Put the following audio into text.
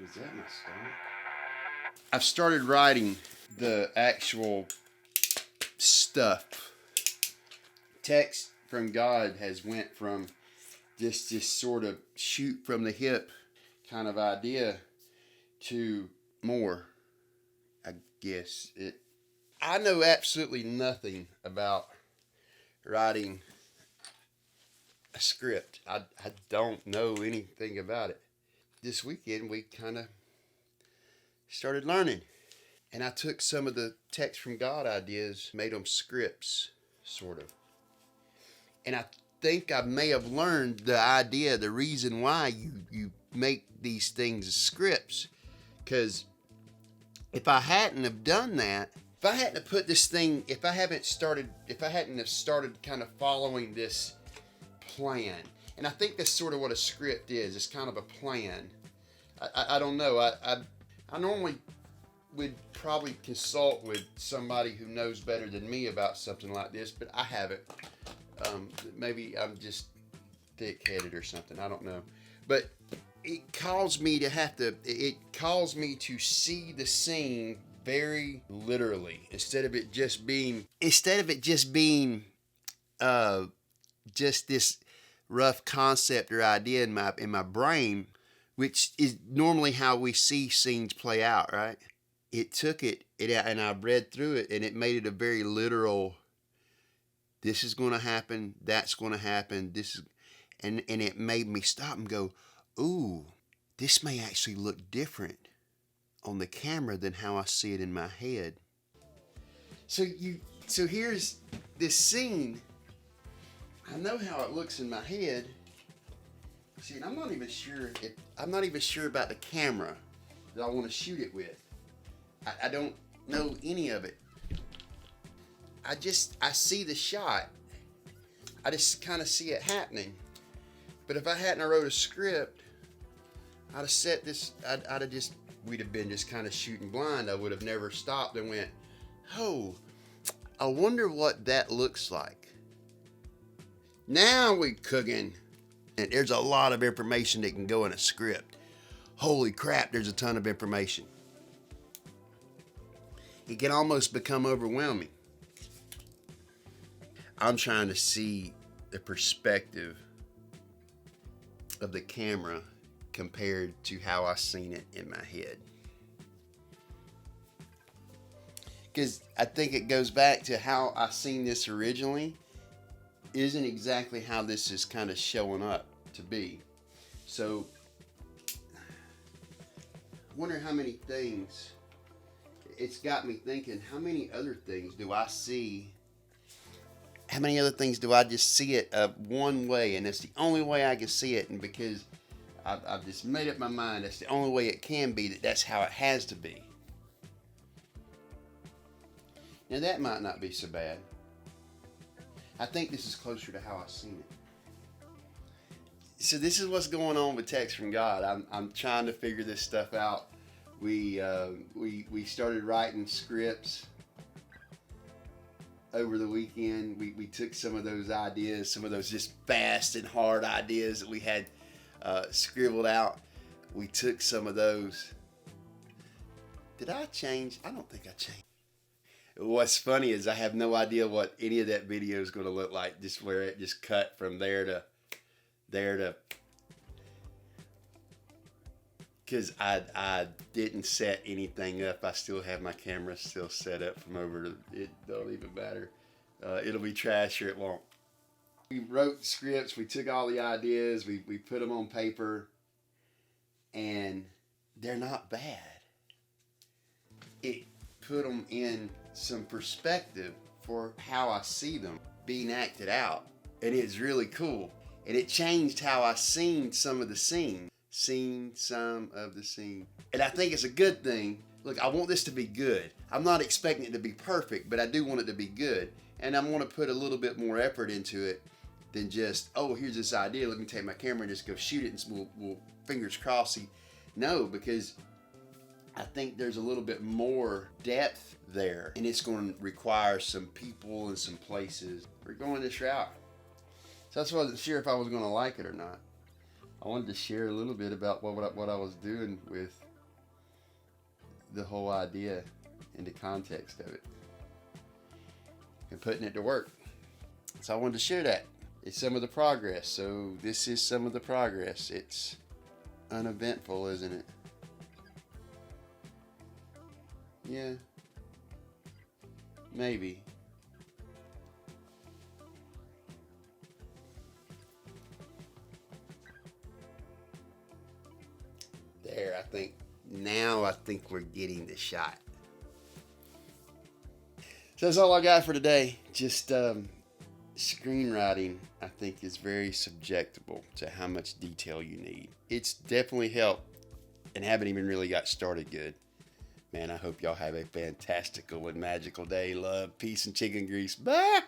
Was that my stomach? I've started writing the actual stuff. Text from God has went from this sort of shoot from the hip kind of idea to more, I guess. I know absolutely nothing about writing a script. I don't know anything about it. This weekend we kind of started learning. And I took some of the text from God ideas, made them scripts, sort of. And I think I may have learned the idea, the reason why you make these things as scripts. Because if I hadn't have done that, if I hadn't have put this thing, if I hadn't have started kind of following this plan, and I think that's sort of what a script is. It's kind of a plan. I don't know. I normally would probably consult with somebody who knows better than me about something like this, but I haven't. Maybe I'm just thick-headed or something. I don't know. But it calls me to see the scene very literally, instead of it just being just this rough concept or idea in my brain, which is normally how we see scenes play out, right? It took it and I read through it, and it made it a very literal. This is going to happen. That's going to happen. And it made me stop and go, ooh, this may actually look different on the camera than how I see it in my head. So here's this scene. I know how it looks in my head. See, and I'm not even sure about the camera that I want to shoot it with. I don't know any of it. I see the shot. I just kind of see it happening. But if I hadn't wrote a script, I'd have set this, we'd have been just kind of shooting blind. I would have never stopped and went, oh, I wonder what that looks like. Now we cooking. And there's a lot of information that can go in a script. Holy crap, there's a ton of information. It can almost become overwhelming. I'm trying to see the perspective of the camera compared to how I seen it in my head. Because I think it goes back to how I seen this originally isn't exactly how this is kind of showing up to be. So I wonder how many things, it's got me thinking, how many other things do I see? How many other things do I just see it one way, and that's the only way I can see it, and because I've just made up my mind that's the only way it can be, that's how it has to be. Now that might not be so bad. I think this is closer to how I've seen it. So this is what's going on with text from God. I'm trying to figure this stuff out. We started writing scripts over the weekend. We took some of those ideas, some of those just fast and hard ideas that we had scribbled out. We took some of those. Did I change? I don't think I changed. What's funny is I have no idea what any of that video is going to look like, just where it just cut from there to because I didn't set anything up. I still have my camera still set up from over to, it don't even matter. It'll be trash or it won't. We wrote scripts, we took all the ideas, we put them on paper, and they're not bad. It put them in some perspective for how I see them being acted out, and it's really cool. And it changed how I seen some of the scene. And I think it's a good thing. Look, I want this to be good. I'm not expecting it to be perfect, but I do want it to be good. And I want to put a little bit more effort into it than just, oh, here's this idea, let me take my camera and just go shoot it and we'll fingers crossed. No, because I think there's a little bit more depth there, and it's going to require some people and some places. We're going this route. So that's why I wasn't sure if I was going to like it or not. I wanted to share a little bit about what I was doing with the whole idea into context of it and putting it to work. So I wanted to share that. It's some of the progress. So this is some of the progress. It's uneventful, isn't it? Yeah. Maybe. There, I think we're getting the shot. So that's all I got for today. Just screenwriting, I think, is very subjectable to how much detail you need. It's definitely helped, and haven't even really got started good. Man, I hope y'all have a fantastical and magical day. Love, peace, and chicken grease. Bye!